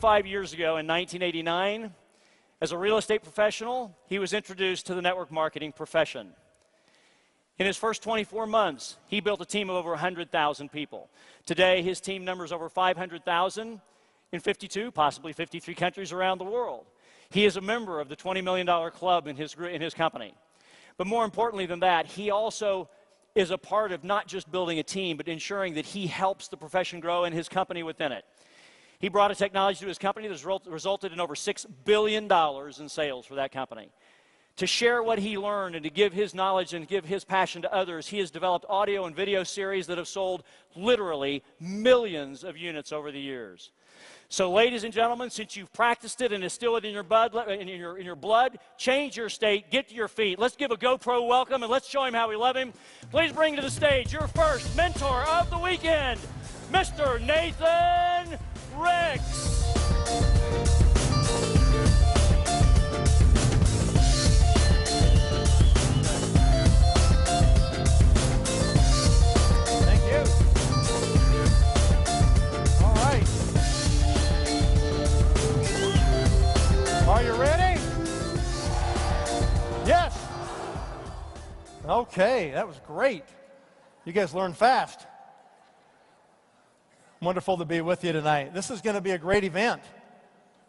25 years ago in 1989, as a real estate professional, he was introduced to the network marketing profession. In his first 24 months, he built a team of over 100,000 people. Today, his team numbers over 500,000 in 52, possibly 53 countries around the world. He is a member of the $20 million club in his company. But more importantly than that, he also is a part of not just building a team, but ensuring that he helps the profession grow and his company within it. He brought a technology to his company that's resulted in over $6 billion in sales for that company. To share what he learned and to give his knowledge and give his passion to others, he has developed audio and video series that have sold literally millions of units over the years. So ladies and gentlemen, since you've practiced it and instilled it in your blood, change your state, get to your feet. Let's give a GoPro welcome and let's show him how we love him. Please bring to the stage your first mentor of the weekend, Mr. Nathan Ricks. Are you ready? Yes. Okay, that was great. You guys learned fast. Wonderful to be with you tonight. This is going to be a great event.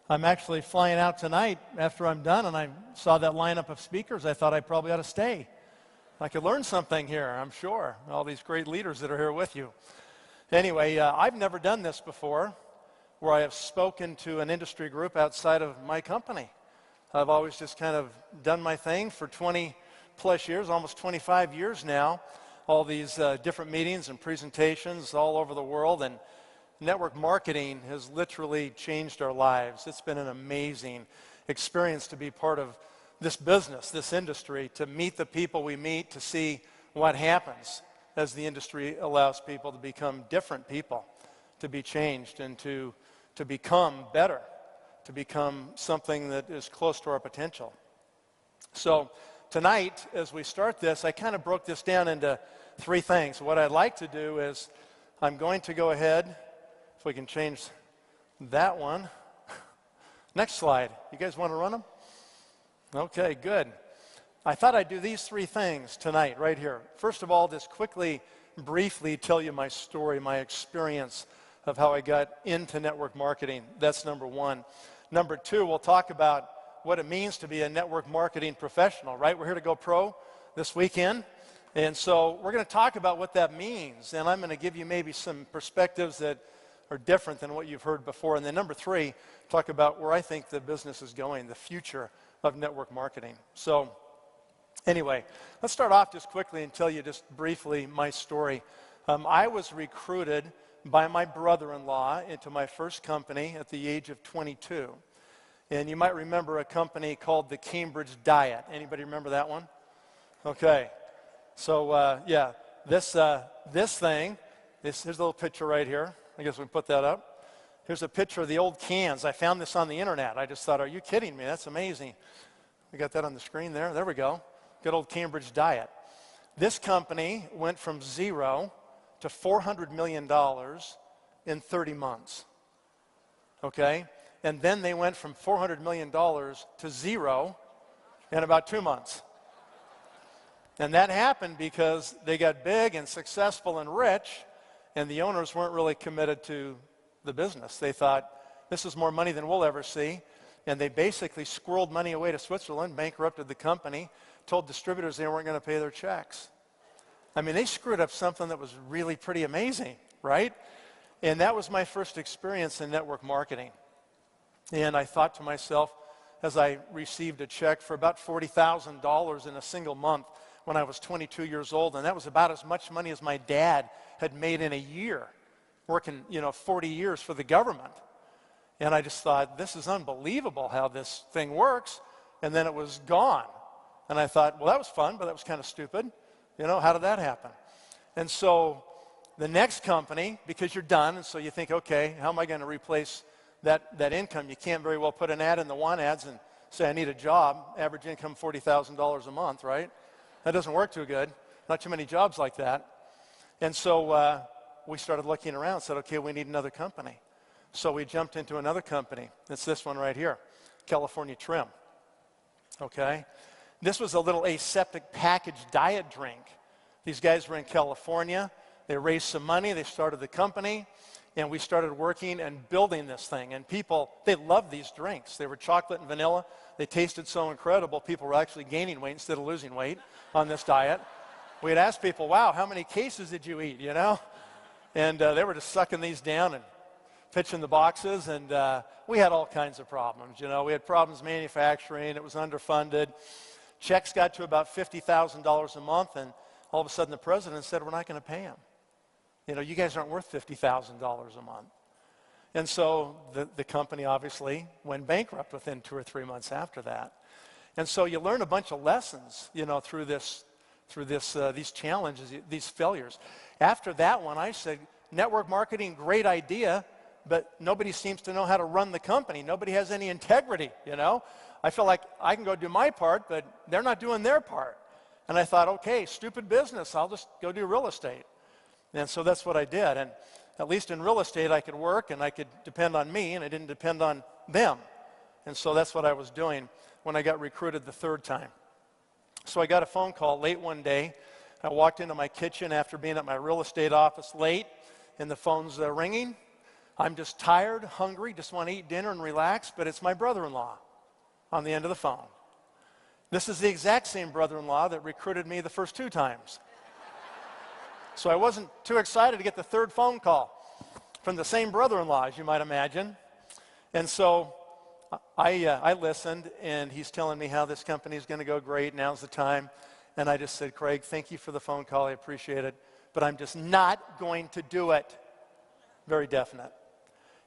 I'm actually flying out tonight after I'm done, and I saw that lineup of speakers. I thought I probably ought to stay. I could learn something here, I'm sure. All these great leaders that are here with you. Anyway, I've never done this before, where I have spoken to an industry group outside of my company. I've always just kind of done my thing for 20 plus years, almost 25 years now, all these different meetings and presentations all over the world, and network marketing has literally changed our lives. It's been an amazing experience to be part of this business, this industry, to meet the people we meet, to see what happens as the industry allows people to become different people, to be changed and to become better, to become something that is close to our potential. So tonight, as we start this, I kind of broke this down into three things. What I'd like to do is I'm going to go ahead, if we can change that one. Next slide. You guys want to run them? Okay, good. I thought I'd do these three things tonight right here. First of all, just quickly, briefly tell you my story, my experience of how I got into network marketing. That's number one. Number two, we'll talk about what it means to be a network marketing professional, right? We're here to go pro this weekend. And so we're going to talk about what that means. And I'm going to give you maybe some perspectives that are different than what you've heard before. And then number three, talk about where I think the business is going, the future of network marketing. So anyway, let's start off just quickly and tell you just briefly my story. I was recruited by my brother-in-law into my first company at the age of 22. And you might remember a company called the Cambridge Diet. Anybody remember that one? Okay. So, yeah, this thing, here's a little picture right here. I guess we can put that up. Here's a picture of the old cans. I found this on the internet. I just thought, are you kidding me? That's amazing. We got that on the screen there. There we go. Good old Cambridge Diet. This company went from zero to $400 million in 30 months, okay? And then they went from $400 million to zero in about 2 months. And that happened because they got big and successful and rich, and the owners weren't really committed to the business. They thought, this is more money than we'll ever see, and they basically squirreled money away to Switzerland, bankrupted the company, told distributors they weren't going to pay their checks. I mean, they screwed up something that was really pretty amazing, right? And that was my first experience in network marketing. And I thought to myself, as I received a check for about $40,000 in a single month when I was 22 years old, and that was about as much money as my dad had made in a year, working, 40 years for the government. And I just thought, this is unbelievable how this thing works. And then it was gone. And I thought, well, that was fun, but that was kind of stupid. How did that happen? And so the next company, because you're done, and so you think, okay, how am I going to replace that income? You can't very well put an ad in the want ads and say, I need a job, average income $40,000 a month, right? That doesn't work too good. Not too many jobs like that. And so we started looking around and said, okay, we need another company. So we jumped into another company. It's this one right here, California Trim. Okay? This was a little aseptic packaged diet drink. These guys were in California. They raised some money. They started the company. And we started working and building this thing. And people, they loved these drinks. They were chocolate and vanilla. They tasted so incredible, people were actually gaining weight instead of losing weight on this diet. We'd ask people, wow, how many cases did you eat, you know? And they were just sucking these down and pitching the boxes. And we had all kinds of problems, you know. We had problems manufacturing. It was underfunded. Checks got to about $50,000 a month. And all of a sudden the president said, we're not going to pay them. You know, you guys aren't worth $50,000 a month. And so the company obviously went bankrupt within 2 or 3 months after that. And so you learn a bunch of lessons, you know, through these challenges, these failures. After that one, I said, network marketing, great idea, but nobody seems to know how to run the company. Nobody has any integrity, you know. I feel like I can go do my part, but they're not doing their part. And I thought, okay, stupid business, I'll just go do real estate. And so that's what I did. And at least in real estate, I could work and I could depend on me, and I didn't depend on them. And so that's what I was doing when I got recruited the third time. So I got a phone call late one day. I walked into my kitchen after being at my real estate office late, and the phone's ringing. I'm just tired, hungry, just want to eat dinner and relax, but it's my brother-in-law on the end of the phone. This is the exact same brother-in-law that recruited me the first 2 times. So I wasn't too excited to get the third phone call from the same brother-in-law, as you might imagine. And so I listened, and he's telling me how this company is going to go great. Now's the time. And I just said, Craig, thank you for the phone call. I appreciate it. But I'm just not going to do it. Very definite.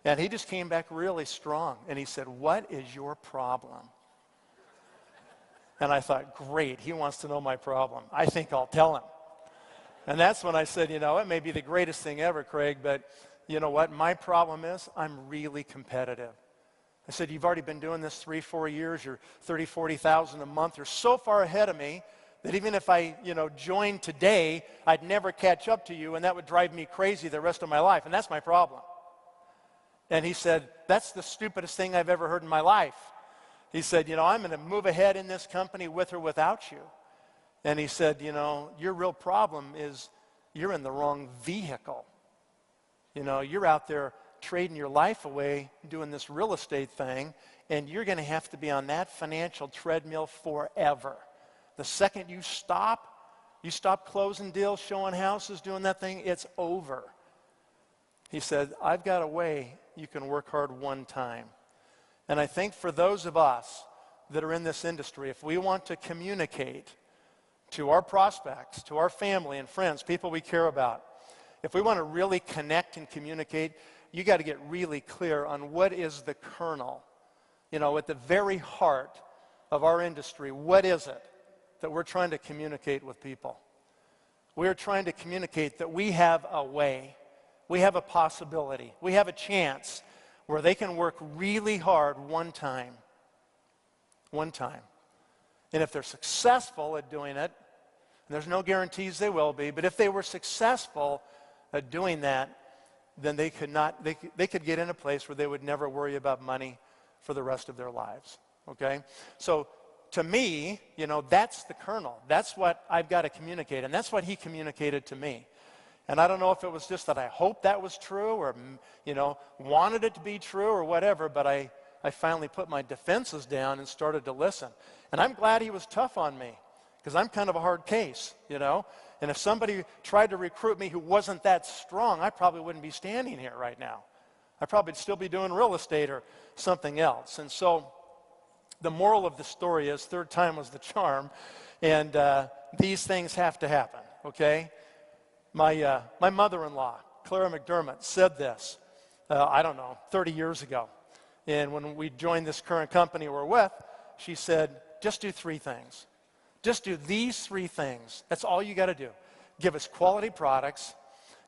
And he just came back really strong. And he said, what is your problem? And I thought, great, he wants to know my problem. I think I'll tell him. And that's when I said, you know, it may be the greatest thing ever, Craig, but you know what? My problem is I'm really competitive. I said, you've already been doing this 3-4 years. You're 30, 40,000 a month. You're so far ahead of me that even if I, you know, joined today, I'd never catch up to you, and that would drive me crazy the rest of my life, and that's my problem. And he said, that's the stupidest thing I've ever heard in my life. He said, you know, I'm going to move ahead in this company with or without you. And he said, you know, your real problem is you're in the wrong vehicle. You know, you're out there trading your life away doing this real estate thing, and you're going to have to be on that financial treadmill forever. The second you stop closing deals, showing houses, doing that thing, it's over. He said, I've got a way you can work hard one time. And I think for those of us that are in this industry, if we want to communicate to our prospects, to our family and friends, people we care about, if we want to really connect and communicate, you got to get really clear on what is the kernel, you know, at the very heart of our industry. What is it that we're trying to communicate with people? We're trying to communicate that we have a way, we have a possibility, we have a chance where they can work really hard one time. One time. And if they're successful at doing it, and there's no guarantees they will be, but if they were successful at doing that, then they could get in a place where they would never worry about money for the rest of their lives, okay? So to me, you know, that's the kernel. That's what I've got to communicate, and that's what he communicated to me. And I don't know if it was just that I hoped that was true or, you know, wanted it to be true or whatever, but I finally put my defenses down and started to listen. And I'm glad he was tough on me, because I'm kind of a hard case, you know. And if somebody tried to recruit me who wasn't that strong, I probably wouldn't be standing here right now. I'd probably still be doing real estate or something else. And so the moral of the story is third time was the charm, and these things have to happen, okay? My mother-in-law, Clara McDermott, said this, 30 years ago. And when we joined this current company we're with, she said, just do 3 things. Just do these 3 things. That's all you got to do. Give us quality products,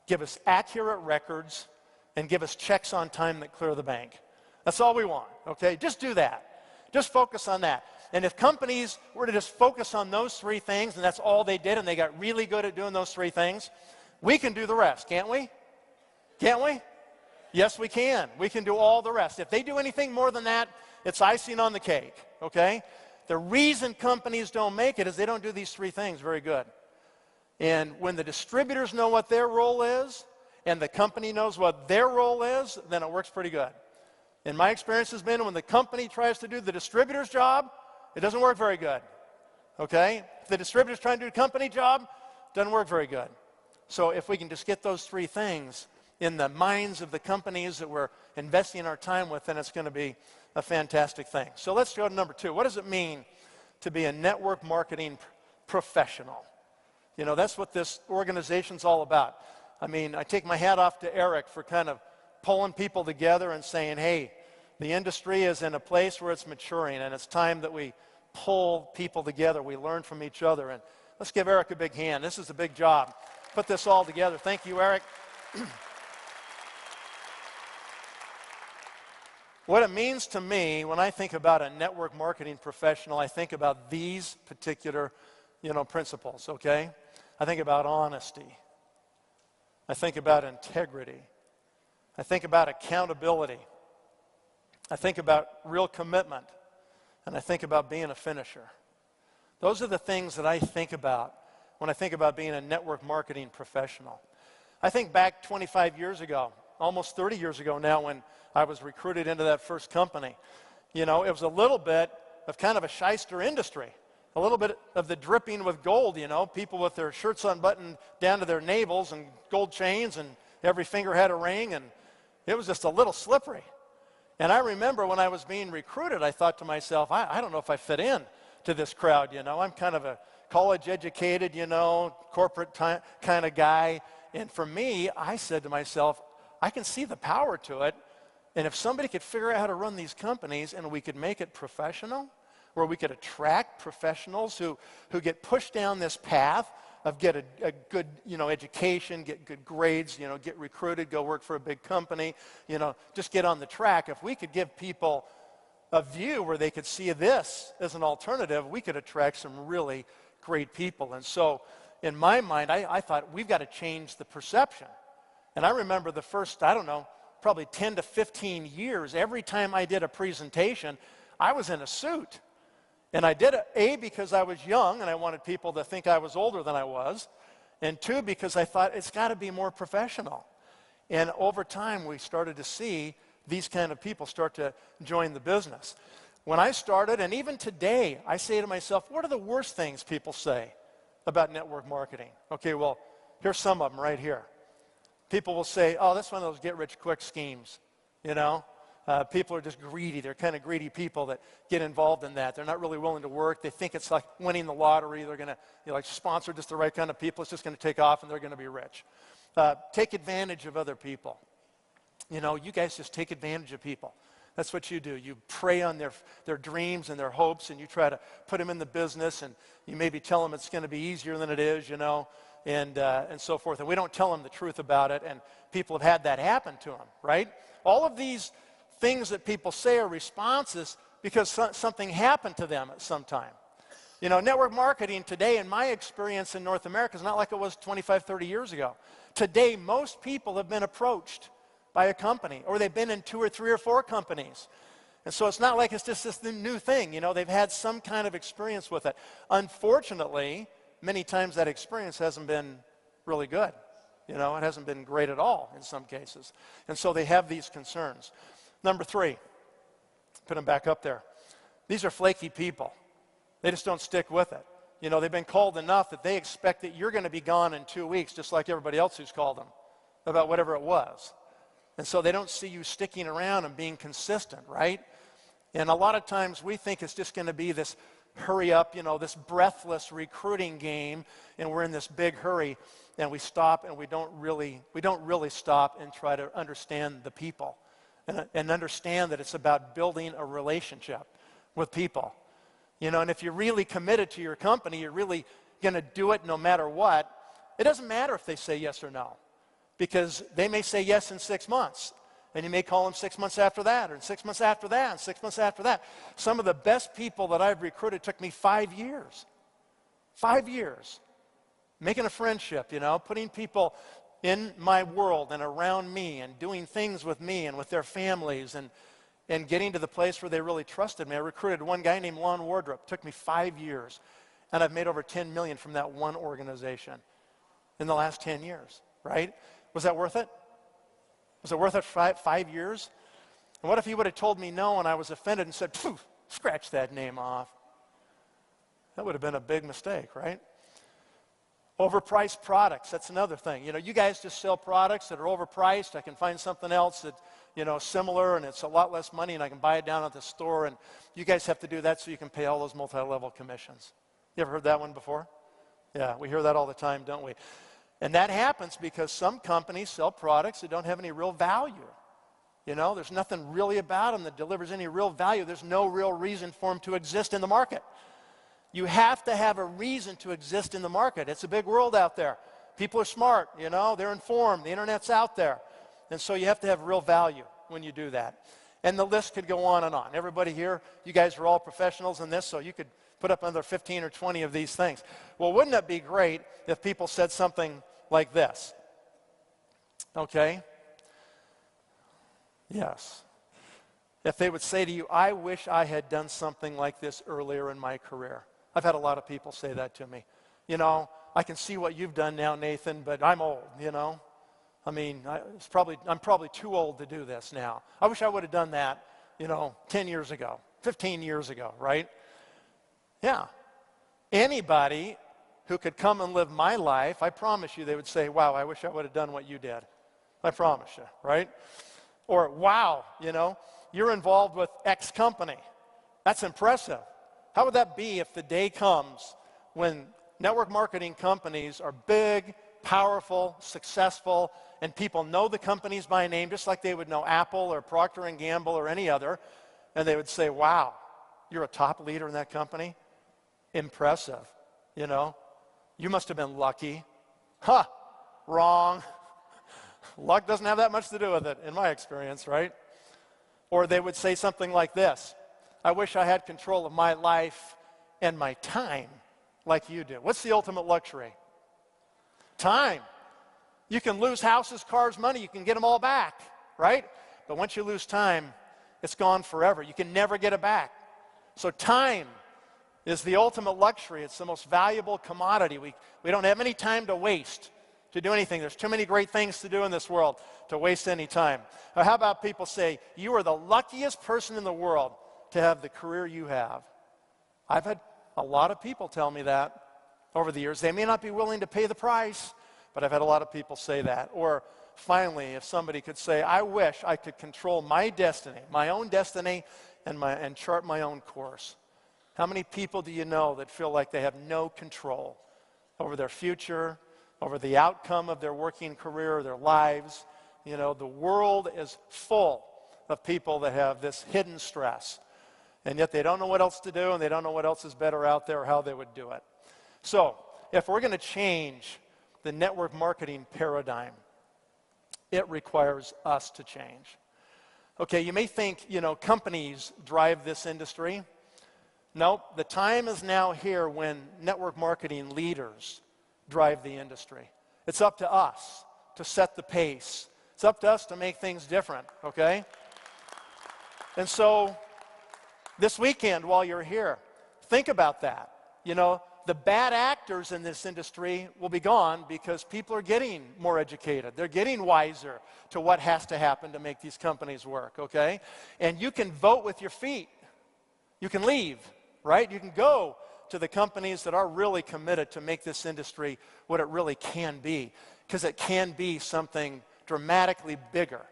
give us accurate records, and give us checks on time that clear the bank. That's all we want, okay? Just do that. Just focus on that. And if companies were to just focus on those 3 things, and that's all they did, and they got really good at doing those 3 things, we can do the rest, can't we? Can't we? Yes, we can. We can do all the rest. If they do anything more than that, it's icing on the cake, okay? The reason companies don't make it is they don't do these three things very good. And when the distributors know what their role is and the company knows what their role is, then it works pretty good. And my experience has been when the company tries to do the distributor's job, it doesn't work very good, okay? If the distributor's trying to do the company job, it doesn't work very good. So if we can just get those three things in the minds of the companies that we're investing our time with, then it's going to be a fantastic thing. So let's go to number 2. What does it mean to be a network marketing professional? You know, that's what this organization's all about. I mean, I take my hat off to Eric for kind of pulling people together and saying, hey, the industry is in a place where it's maturing, and it's time that we pull people together. We learn from each other. And let's give Eric a big hand. This is a big job. Put this all together. Thank you, Eric. What it means to me when I think about a network marketing professional, I think about these particular, principles, okay? I think about honesty. I think about integrity. I think about accountability. I think about real commitment. And I think about being a finisher. Those are the things that I think about when I think about being a network marketing professional. I think back 25 years ago, almost 30 years ago now, when I was recruited into that first company. It was a little bit of kind of a shyster industry, a little bit of the dripping with gold, people with their shirts unbuttoned down to their navels and gold chains, and every finger had a ring, and it was just a little slippery. And I remember when I was being recruited, I thought to myself, I don't know if I fit in to this crowd, I'm kind of a college-educated, corporate kind of guy. And for me, I said to myself, I can see the power to it. And if somebody could figure out how to run these companies and we could make it professional, where we could attract professionals who get pushed down this path of get a good, education, get good grades, get recruited, go work for a big company, just get on the track. If we could give people a view where they could see this as an alternative, we could attract some really great people. And so in my mind, I thought we've got to change the perception. And I remember the first, probably 10 to 15 years, every time I did a presentation, I was in a suit. And I did it, because I was young and I wanted people to think I was older than I was, and 2, because I thought it's got to be more professional. And over time, we started to see these kind of people start to join the business. When I started, and even today, I say to myself, what are the worst things people say about network marketing? Okay, well, here's some of them right here. People will say, oh, that's one of those get-rich-quick schemes, People are just greedy. They're kind of greedy people that get involved in that. They're not really willing to work. They think it's like winning the lottery. They're going to sponsor just the right kind of people. It's just going to take off, and they're going to be rich. Take advantage of other people. You guys just take advantage of people. That's what you do. You prey on their dreams and their hopes, and you try to put them in the business, and you maybe tell them it's going to be easier than it is, and so forth. And we don't tell them the truth about it, and people have had that happen to them, right? All of these things that people say are responses because something happened to them at some time. Network marketing today, in my experience in North America, is not like it was 25, 30 years ago. Today, most people have been approached by a company, or they've been in 2 or 3 or 4 companies. And so it's not like it's just this new thing. They've had some kind of experience with it. Unfortunately, many times that experience hasn't been really good. It hasn't been great at all in some cases. And so they have these concerns. Number 3, put them back up there. These are flaky people. They just don't stick with it. They've been called enough that they expect that you're going to be gone in 2 weeks, just like everybody else who's called them about whatever it was. And so they don't see you sticking around and being consistent, right? And a lot of times we think it's just going to be this hurry up, this breathless recruiting game, and we're in this big hurry, and we stop, and we don't really stop and try to understand the people and understand that it's about building a relationship with people. And if you're really committed to your company, you're really going to do it no matter what. It doesn't matter if they say yes or no, because they may say yes in 6 months. And you may call them 6 months after that, or 6 months after that, and 6 months after that. Some of the best people that I've recruited took me 5 years. 5 years. Making a friendship, putting people in my world and around me and doing things with me and with their families and getting to the place where they really trusted me. I recruited one guy named Lon Wardrop. It took me 5 years, and I've made over $10 million from that one organization in the last 10 years, right? Was that worth it? Was it worth it 5 years? And what if he would have told me no and I was offended and said, phew, scratch that name off? That would have been a big mistake, right? Overpriced products, that's another thing. You know, you guys just sell products that are overpriced. I can find something else that, you know, similar and it's a lot less money and I can buy it down at the store, and you guys have to do that so you can pay all those multi-level commissions. You ever heard that one before? Yeah, we hear that all the time, don't we? And that happens because some companies sell products that don't have any real value. You know, there's nothing really about them that delivers any real value. There's no real reason for them to exist in the market. You have to have a reason to exist in the market. It's a big world out there. People are smart, you know, they're informed, the internet's out there. And so you have to have real value when you do that. And the list could go on and on. Everybody here, you guys are all professionals in this, so you could put up another 15 or 20 of these things. Well, wouldn't it be great if people said something like this? Okay? Yes. If they would say to you, I wish I had done something like this earlier in my career. I've had a lot of people say that to me. You know, I can see what you've done now, Nathan, but I'm old, you know. I mean, I'm probably too old to do this now. I wish I would have done that, you know, 10 years ago, 15 years ago, right? Yeah. Anybody who could come and live my life, I promise you they would say, wow, I wish I would have done what you did. I promise you, right? Or, wow, you know, you're involved with X company. That's impressive. How would that be if the day comes when network marketing companies are big, powerful, successful, and people know the companies by name just like they would know Apple or Procter & Gamble or any other, and they would say, wow, you're a top leader in that company? Impressive, you know? You must have been lucky. Huh, wrong. Luck doesn't have that much to do with it, in my experience, right? Or they would say something like this: I wish I had control of my life and my time like you do. What's the ultimate luxury? Time. You can lose houses, cars, money. You can get them all back, right? But once you lose time, it's gone forever. You can never get it back. So time is the ultimate luxury. It's the most valuable commodity. We don't have any time to waste to do anything. There's too many great things to do in this world to waste any time. Or how about people say, you are the luckiest person in the world to have the career you have? I've had a lot of people tell me that over the years. They may not be willing to pay the price, but I've had a lot of people say that. Or finally, if somebody could say, I wish I could control my destiny, my own destiny, and chart my own course. How many people do you know that feel like they have no control over their future, over the outcome of their working career, their lives? You know, the world is full of people that have this hidden stress, and yet they don't know what else to do, and they don't know what else is better out there or how they would do it. So, if we're going to change the network marketing paradigm, it requires us to change. Okay, you may think, you know, companies drive this industry. Nope, the time is now here when network marketing leaders drive the industry. It's up to us to set the pace. It's up to us to make things different, okay? And so, this weekend while you're here, think about that. You know, the bad actors in this industry will be gone because people are getting more educated. They're getting wiser to what has to happen to make these companies work, okay? And you can vote with your feet. You can leave, right? You can go to the companies that are really committed to make this industry what it really can be, because it can be something dramatically bigger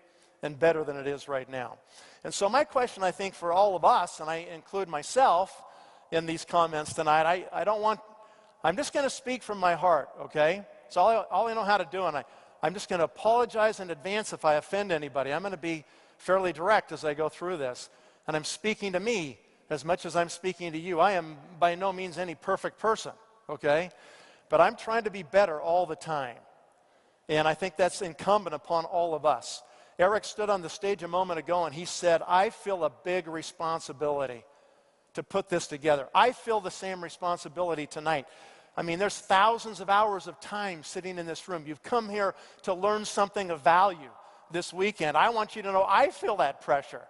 and better than it is right now. And so my question, I think, for all of us, and I include myself in these comments tonight, I'm just going to speak from my heart, okay? It's all I know how to do, and I'm just going to apologize in advance if I offend anybody. I'm going to be fairly direct as I go through this, and I'm speaking to me as much as I'm speaking to you. I am by no means any perfect person, okay? But I'm trying to be better all the time, and I think that's incumbent upon all of us. Eric stood on the stage a moment ago, and he said, I feel a big responsibility to put this together. I feel the same responsibility tonight. I mean, there's thousands of hours of time sitting in this room. You've come here to learn something of value this weekend. I want you to know I feel that pressure.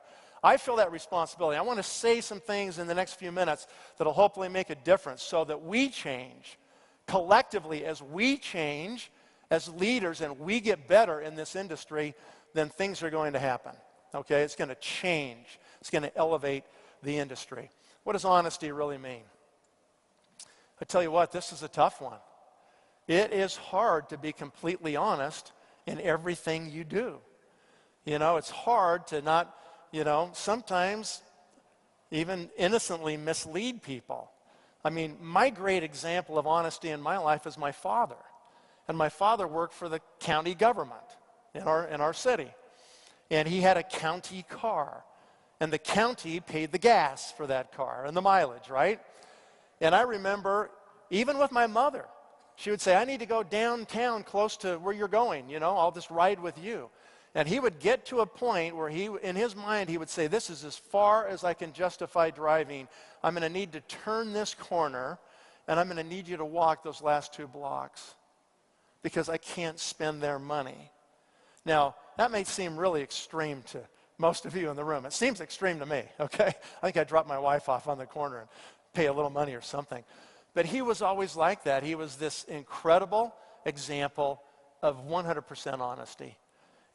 I feel that responsibility. I want to say some things in the next few minutes that'll hopefully make a difference so that we change collectively. As we change as leaders and we get better in this industry, then things are going to happen. Okay? It's going to change. It's going to elevate the industry. What does honesty really mean? I tell you what, this is a tough one. It is hard to be completely honest in everything you do. You know, it's hard to not, sometimes even innocently mislead people. I mean, my great example of honesty in my life is my father. And my father worked for the county government in our city. And he had a county car. And the county paid the gas for that car and the mileage, right? And I remember, even with my mother, she would say, I need to go downtown close to where you're going, I'll just ride with you. And he would get to a point where in his mind, he would say, this is as far as I can justify driving. I'm going to need to turn this corner, and I'm going to need you to walk those last 2 blocks because I can't spend their money. Now, that may seem really extreme to most of you in the room. It seems extreme to me, okay? I think I'd drop my wife off on the corner and pay a little money or something. But he was always like that. He was this incredible example of 100% honesty.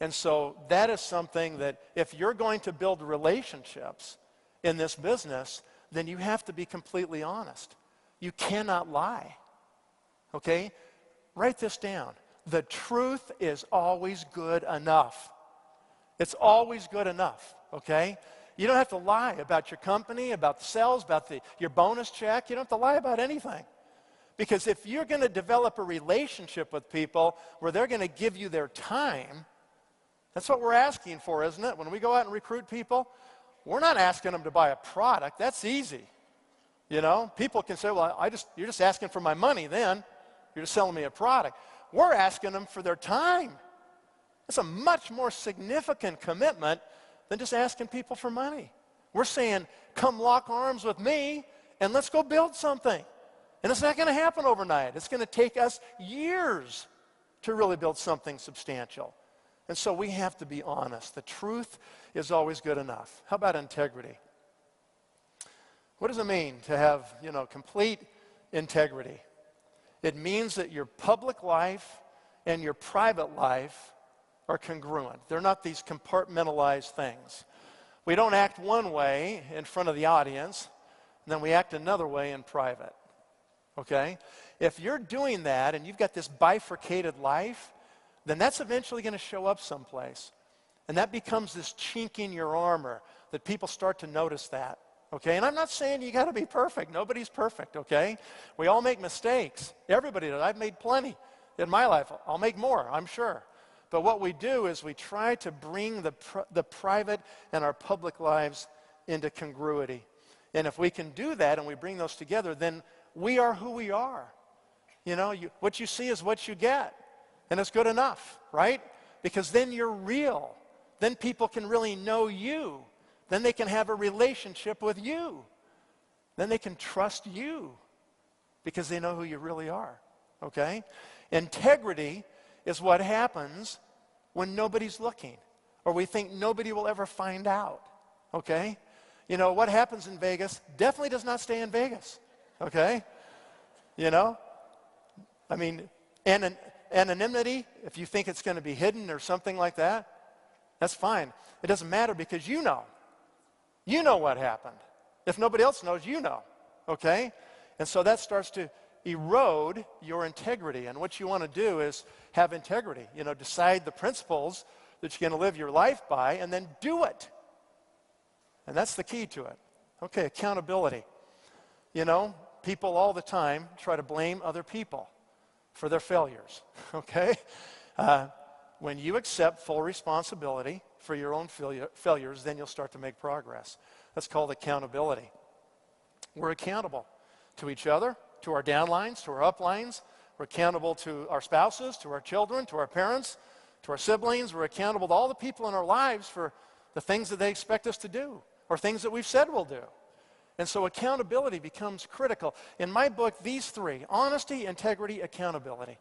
And so that is something that if you're going to build relationships in this business, then you have to be completely honest. You cannot lie, okay? Write this down. The truth is always good enough. It's always good enough, okay? You don't have to lie about your company, about the sales, about your bonus check. You don't have to lie about anything. Because if you're going to develop a relationship with people where they're going to give you their time, that's what we're asking for, isn't it? When we go out and recruit people, we're not asking them to buy a product. That's easy. People can say, well, you're just asking for my money then. You're just selling me a product. We're asking them for their time. It's a much more significant commitment than just asking people for money. We're saying, come lock arms with me and let's go build something. And it's not going to happen overnight. It's going to take us years to really build something substantial. And so we have to be honest. The truth is always good enough. How about integrity? What does it mean to have, complete integrity? It means that your public life and your private life are congruent. They're not these compartmentalized things. We don't act one way in front of the audience, and then we act another way in private. Okay? If you're doing that and you've got this bifurcated life, then that's eventually going to show up someplace. And that becomes this chink in your armor that people start to notice that. Okay? And I'm not saying you got to be perfect. Nobody's perfect, okay? We all make mistakes. Everybody does. I've made plenty in my life. I'll make more, I'm sure. But what we do is we try to bring the private and our public lives into congruity. And if we can do that and we bring those together, then we are who we are. What you see is what you get. And it's good enough, right? Because then you're real. Then people can really know you. Then they can have a relationship with you. Then they can trust you because they know who you really are, okay? Integrity is what happens when nobody's looking or we think nobody will ever find out, okay? What happens in Vegas definitely does not stay in Vegas, okay? I mean, anonymity, if you think it's going to be hidden or something like that, that's fine. It doesn't matter because you know. You know what happened. If nobody else knows, you know, okay? And so that starts to erode your integrity. And what you want to do is have integrity. Decide the principles that you're going to live your life by and then do it. And that's the key to it. Okay, accountability. People all the time try to blame other people for their failures, okay? When you accept full responsibility for your own failures, then you'll start to make progress. That's called accountability. We're accountable to each other, to our downlines, to our uplines. We're accountable to our spouses, to our children, to our parents, to our siblings. We're accountable to all the people in our lives for the things that they expect us to do or things that we've said we'll do. And so accountability becomes critical. In my book, these three: honesty, integrity, accountability.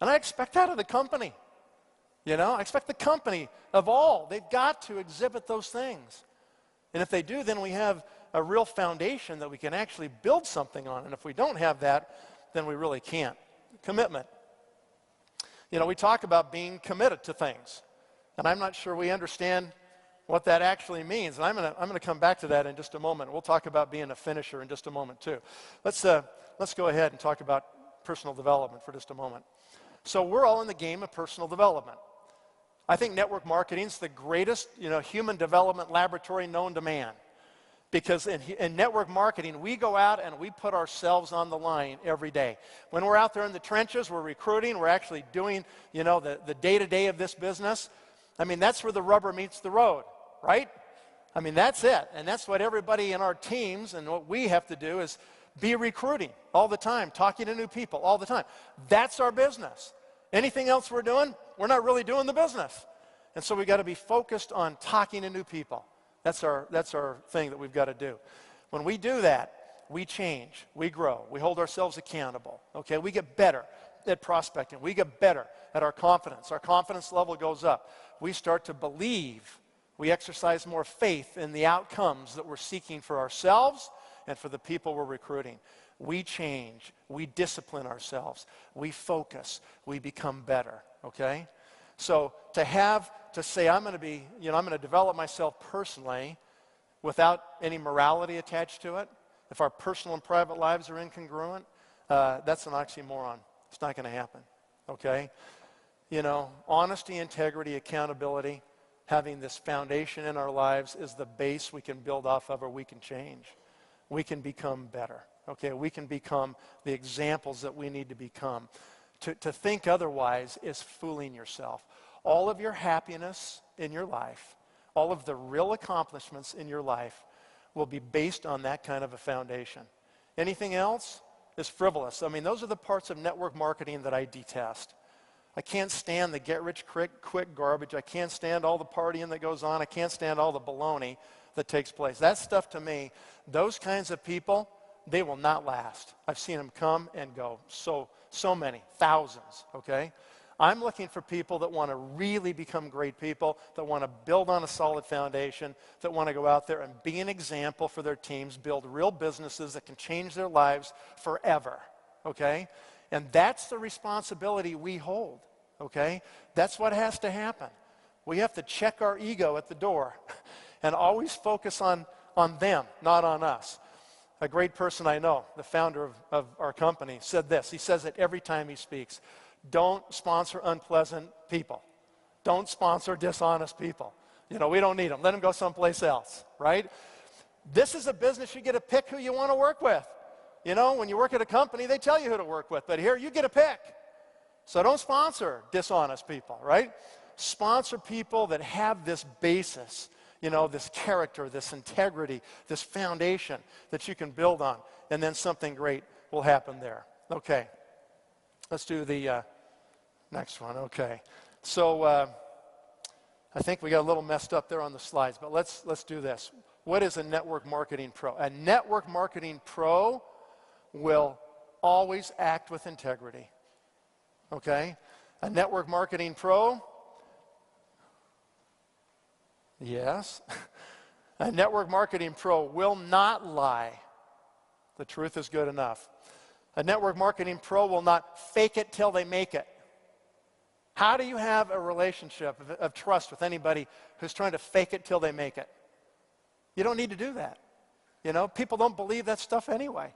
And I expect that of the company. You know, I expect the company of all, they've got to exhibit those things. And if they do, then we have a real foundation that we can actually build something on. And if we don't have that, then we really can't. Commitment. You know, we talk about being committed to things. And I'm not sure we understand what that actually means. And I'm going to come back to that in just a moment. We'll talk about being a finisher in just a moment too. Let's go ahead and talk about personal development for just a moment. So we're all in the game of personal development. I think network marketing is the greatest, human development laboratory known to man. Because in network marketing, we go out and we put ourselves on the line every day. When we're out there in the trenches, we're recruiting, we're actually doing, the day-to-day of this business. I mean, that's where the rubber meets the road, right? I mean, that's it. And that's what everybody in our teams and what we have to do is be recruiting all the time, talking to new people all the time. That's our business. Anything else we're doing, we're not really doing the business. And so we've got to be focused on talking to new people. That's our thing that we've got to do. When we do that, we change, we grow, we hold ourselves accountable, okay? We get better at prospecting. We get better at our confidence. Our confidence level goes up. We start to believe. We exercise more faith in the outcomes that we're seeking for ourselves and for the people we're recruiting. We change. We discipline ourselves. We focus. We become better, okay? So to say I'm going to develop myself personally without any morality attached to it, if our personal and private lives are incongruent, that's an oxymoron. It's not going to happen, okay? Honesty, integrity, accountability, having this foundation in our lives is the base we can build off of, or we can change. We can become better, okay? We can become the examples that we need to become. To think otherwise is fooling yourself. All of your happiness in your life, all of the real accomplishments in your life will be based on that kind of a foundation. Anything else is frivolous. I mean, those are the parts of network marketing that I detest. I can't stand the get-rich-quick garbage. I can't stand all the partying that goes on. I can't stand all the baloney that takes place. That stuff, to me, those kinds of people, they will not last. I've seen them come and go. So many, thousands, okay? I'm looking for people that want to really become great people, that want to build on a solid foundation, that want to go out there and be an example for their teams, build real businesses that can change their lives forever, okay? And that's the responsibility we hold, okay? That's what has to happen. We have to check our ego at the door and always focus on them, not on us. A great person I know, the founder of our company, said this. He says it every time he speaks. Don't sponsor unpleasant people. Don't sponsor dishonest people. We don't need them. Let them go someplace else, right? This is a business you get to pick who you want to work with. When you work at a company, they tell you who to work with. But here, you get a pick. So don't sponsor dishonest people, right? Sponsor people that have this basis, this character, this integrity, this foundation that you can build on. And then something great will happen there. Okay. Let's do the next one. Okay. So I think we got a little messed up there on the slides, but let's do this. What is a network marketing pro? A network marketing pro will always act with integrity. Okay? A network marketing pro, yes. A network marketing pro will not lie. The truth is good enough. A network marketing pro will not fake it till they make it. How do you have a relationship of trust with anybody who's trying to fake it till they make it? You don't need to do that. People don't believe that stuff anyway.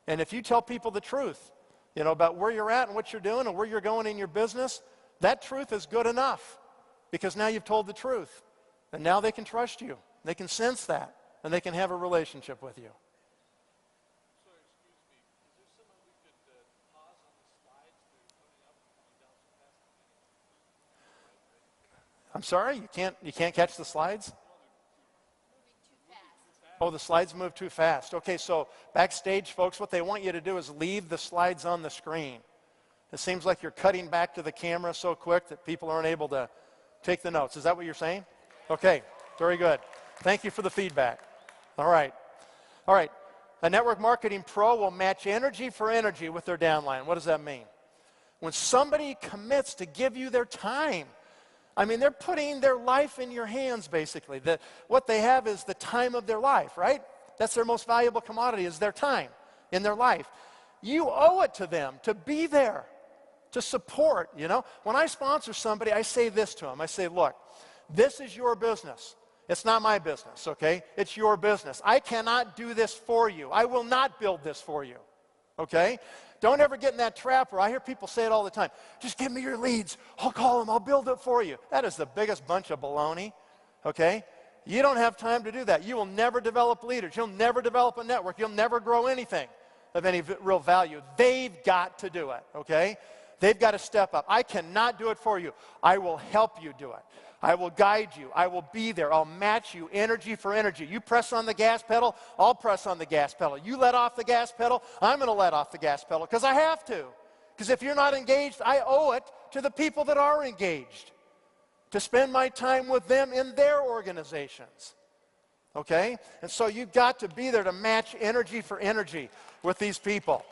And if you tell people the truth, about where you're at and what you're doing and where you're going in your business, that truth is good enough because now you've told the truth. And now they can trust you. They can sense that, and they can have a relationship with you. I'm sorry, you can't catch the slides? Oh, the slides move too fast. Okay, so backstage, folks, what they want you to do is leave the slides on the screen. It seems like you're cutting back to the camera so quick that people aren't able to take the notes. Is that what you're saying? Okay, very good. Thank you for the feedback. All right. All right, a network marketing pro will match energy for energy with their downline. What does that mean? When somebody commits to give you their time, I mean, they're putting their life in your hands, basically. What they have is the time of their life, right? That's their most valuable commodity, is their time in their life. You owe it to them to be there, to support, you know. When I sponsor somebody, I say this to them. I say, look, this is your business. It's not my business, okay? It's your business. I cannot do this for you. I will not build this for you, okay? Don't ever get in that trap where I hear people say it all the time. Just give me your leads. I'll call them. I'll build it for you. That is the biggest bunch of baloney, okay? You don't have time to do that. You will never develop leaders. You'll never develop a network. You'll never grow anything of any real value. They've got to do it, okay? They've got to step up. I cannot do it for you. I will help you do it. I will guide you. I will be there. I'll match you energy for energy. You press on the gas pedal, I'll press on the gas pedal. You let off the gas pedal, I'm going to let off the gas pedal because I have to. Because if you're not engaged, I owe it to the people that are engaged to spend my time with them in their organizations. Okay? And so you've got to be there to match energy for energy with these people.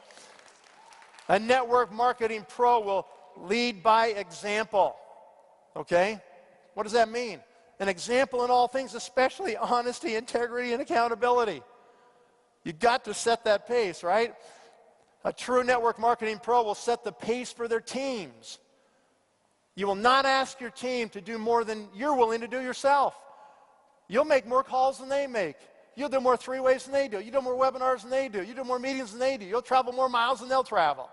A network marketing pro will lead by example. Okay? What does that mean? An example in all things, especially honesty, integrity, and accountability. You've got to set that pace, right? A true network marketing pro will set the pace for their teams. You will not ask your team to do more than you're willing to do yourself. You'll make more calls than they make. You'll do more three-ways than they do. You do more webinars than they do. You do more meetings than they do. You'll travel more miles than they'll travel.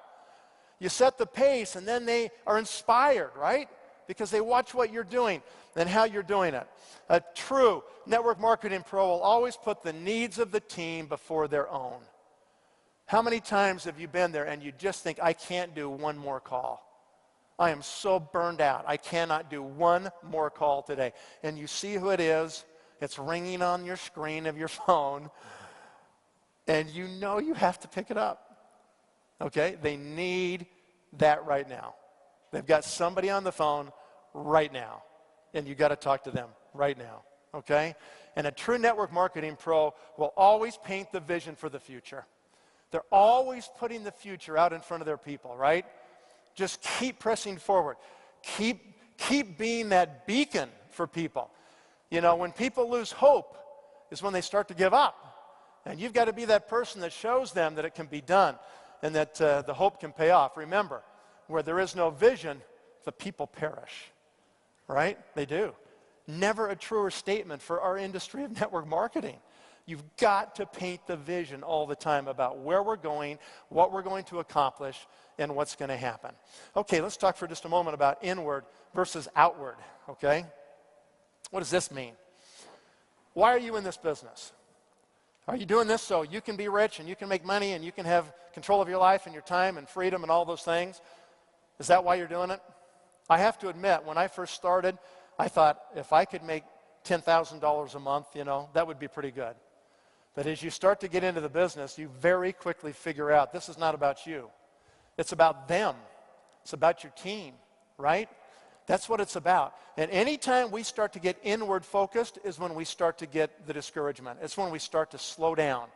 You set the pace, and then they are inspired, right? Because they watch what you're doing and how you're doing it. A true network marketing pro will always put the needs of the team before their own. How many times have you been there and you just think, I can't do one more call? I am so burned out. I cannot do one more call today. And you see who it is. It's ringing on your screen of your phone. And you know you have to pick it up. Okay? They need that right now. They've got somebody on the phone right now, and you got to talk to them right now, okay? And a true network marketing pro will always paint the vision for the future. They're always putting the future out in front of their people, right? Just keep pressing forward. Keep being that beacon for people. You know, when people lose hope is when they start to give up. And you've got to be that person that shows them that it can be done and that the hope can pay off. Remember, where there is no vision, the people perish, right? They do. Never a truer statement for our industry of network marketing. You've got to paint the vision all the time about where we're going, what we're going to accomplish, and what's going to happen. Okay, let's talk for just a moment about inward versus outward, okay? What does this mean? Why are you in this business? Are you doing this so you can be rich and you can make money and you can have control of your life and your time and freedom and all those things? Is that why you're doing it? I have to admit, when I first started, I thought if I could make $10,000 a month, you know, that would be pretty good. But as you start to get into the business, you very quickly figure out this is not about you. It's about them. It's about your team, right? That's what it's about. And anytime we start to get inward focused is when we start to get the discouragement. It's when we start to slow down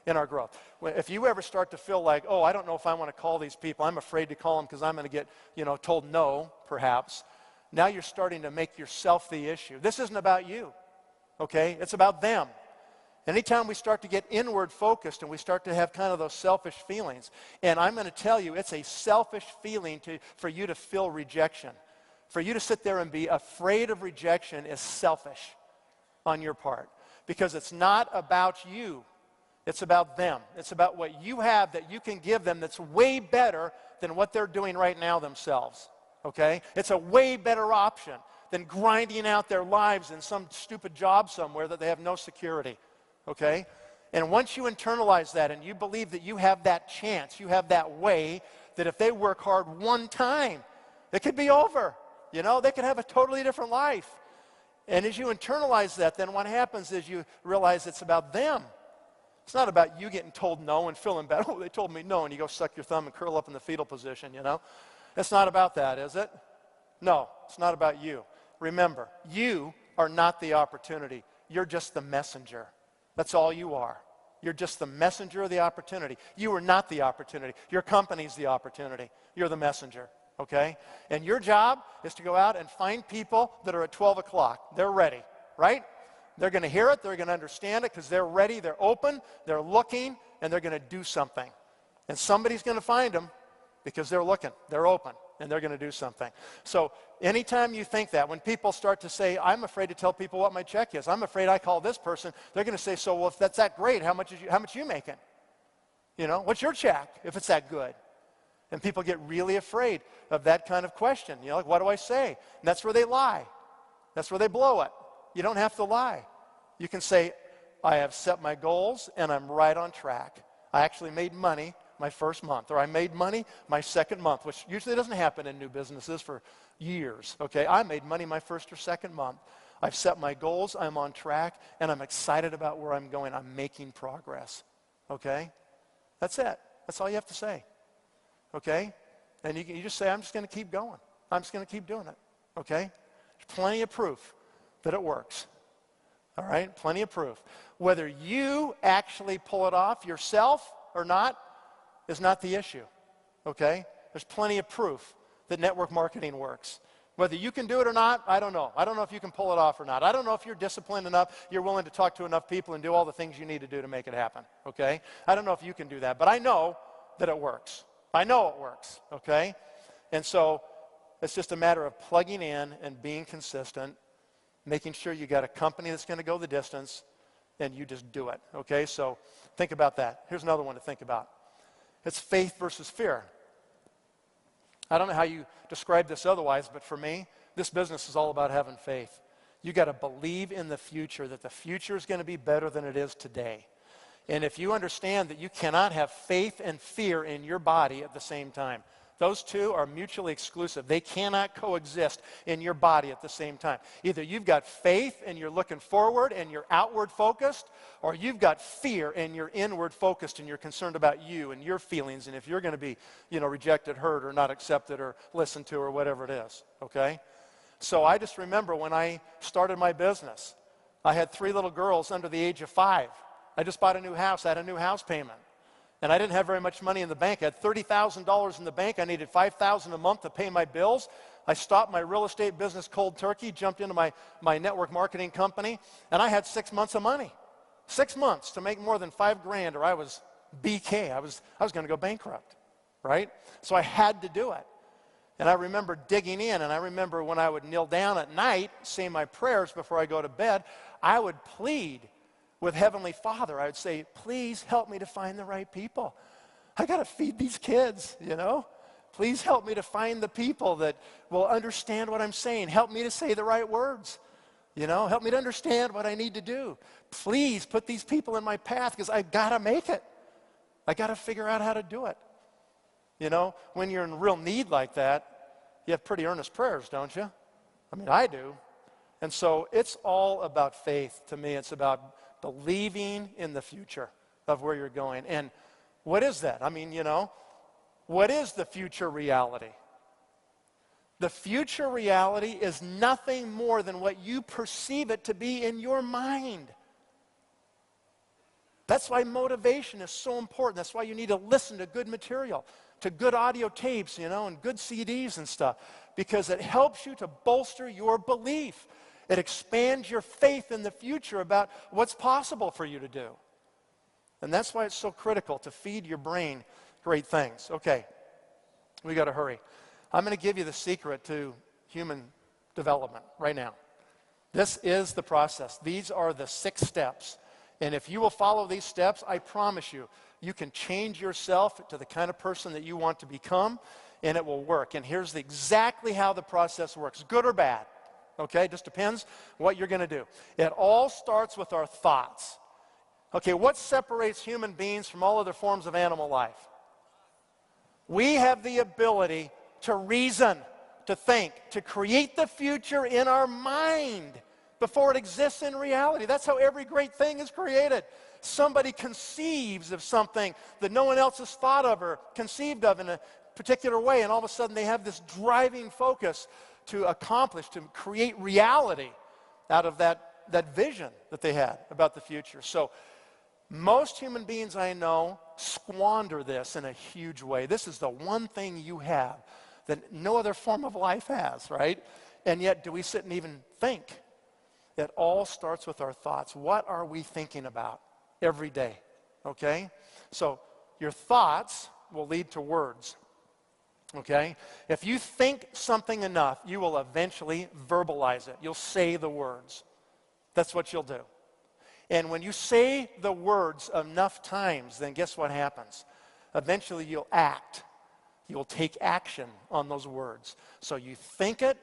in our growth. If you ever start to feel like, oh, I don't know if I want to call these people, I'm afraid to call them because I'm going to get, you know, told no, perhaps. Now you're starting to make yourself the issue. This isn't about you, okay? It's about them. Anytime we start to get inward focused and we start to have kind of those selfish feelings, and I'm going to tell you, it's a selfish feeling for you to feel rejection. For you to sit there and be afraid of rejection is selfish on your part because it's not about you. It's about them. It's about what you have that you can give them that's way better than what they're doing right now themselves, okay? It's a way better option than grinding out their lives in some stupid job somewhere that they have no security, okay? And once you internalize that and you believe that you have that chance, you have that way, that if they work hard one time, it could be over. You know, they could have a totally different life. And as you internalize that, then what happens is you realize it's about them. It's not about you getting told no and feeling bad. Oh, they told me no, and you go suck your thumb and curl up in the fetal position, you know. It's not about that, is it? No, it's not about you. Remember, you are not the opportunity. You're just the messenger. That's all you are, You're just the messenger of the opportunity. You are not the opportunity. Your company's the opportunity. You're the messenger, okay? And your job is to go out and find people that are at 12 o'clock. They're ready, right? They're going to hear it. They're going to understand it because they're ready. They're open. They're looking, and they're going to do something. And somebody's going to find them because they're looking. They're open, and they're going to do something. So anytime you think that, when people start to say, I'm afraid to tell people what my check is, I'm afraid I call this person, they're going to say, so, well, if that's that great, how much are you making? You know, what's your check if it's that good? And people get really afraid of that kind of question. You know, like, what do I say? And that's where they lie. That's where they blow it. You don't have to lie. You can say, I have set my goals, and I'm right on track. I actually made money my first month, or I made money my second month, which usually doesn't happen in new businesses for years, okay? I made money my first or second month. I've set my goals, I'm on track, and I'm excited about where I'm going. I'm making progress, okay? That's it. That's all you have to say, okay? And you just say, I'm just going to keep going. I'm just going to keep doing it, okay? There's plenty of proof that it works, all right? Plenty of proof. Whether you actually pull it off yourself or not is not the issue, okay? There's plenty of proof that network marketing works. Whether you can do it or not, I don't know. I don't know if you can pull it off or not. I don't know if you're disciplined enough, you're willing to talk to enough people and do all the things you need to do to make it happen, okay? I don't know if you can do that, but I know that it works. I know it works, okay? And so it's just a matter of plugging in and being consistent, making sure you got a company that's going to go the distance, and you just do it, okay? So think about that. Here's another one to think about. It's faith versus fear. I don't know how you describe this otherwise, but for me, this business is all about having faith. You got to believe in the future, that the future is going to be better than it is today. And if you understand that you cannot have faith and fear in your body at the same time, those two are mutually exclusive. They cannot coexist in your body at the same time. Either you've got faith and you're looking forward and you're outward focused, or you've got fear and you're inward focused and you're concerned about you and your feelings and if you're going to be, rejected, hurt, or not accepted or listened to or whatever it is, okay? So I just remember when I started my business, I had 3 little girls under the age of 5. I just bought a new house. I had a new house payment. And I didn't have very much money in the bank. I had $30,000 in the bank. I needed $5,000 a month to pay my bills. I stopped my real estate business cold turkey, jumped into my network marketing company, and I had 6 months of money. 6 months to make more than $5,000, or I was BK. I was going to go bankrupt, right? So I had to do it. And I remember digging in, and I remember when I would kneel down at night, say my prayers before I go to bed, I would plead with Heavenly Father. I would say, please help me to find the right people. I got to feed these kids, Please help me to find the people that will understand what I'm saying. Help me to say the right words, Help me to understand what I need to do. Please put these people in my path because I got to make it. I got to figure out how to do it. When you're in real need like that, you have pretty earnest prayers, don't you? I mean, I do. And so it's all about faith to me. It's about believing in the future of where you're going. And what is that? I mean, what is the future reality? The future reality is nothing more than what you perceive it to be in your mind. That's why motivation is so important. That's why you need to listen to good material, to good audio tapes, and good CDs and stuff, because it helps you to bolster your belief. It expands your faith in the future about what's possible for you to do. And that's why it's so critical to feed your brain great things. Okay, we got to hurry. I'm going to give you the secret to human development right now. This is the process. These are the 6 steps. And if you will follow these steps, I promise you, you can change yourself to the kind of person that you want to become, and it will work. And here's exactly how the process works, good or bad. Okay, it just depends what you're going to do. It all starts with our thoughts. Okay, what separates human beings from all other forms of animal life? We have the ability to reason, to think, to create the future in our mind before it exists in reality. That's how every great thing is created. Somebody conceives of something that no one else has thought of or conceived of in a particular way, and all of a sudden they have this driving focus to accomplish, to create reality out of that vision that they had about the future. So Most human beings I know squander this in a huge way. This is the one thing you have that no other form of life has, right? And yet, do we sit and even think? It all starts with our thoughts. What are we thinking about every day? Okay? So, your thoughts will lead to words. Okay? If you think something enough, you will eventually verbalize it. You'll say the words. That's what you'll do. And when you say the words enough times, then guess what happens? Eventually you'll act. You'll take action on those words. So you think it,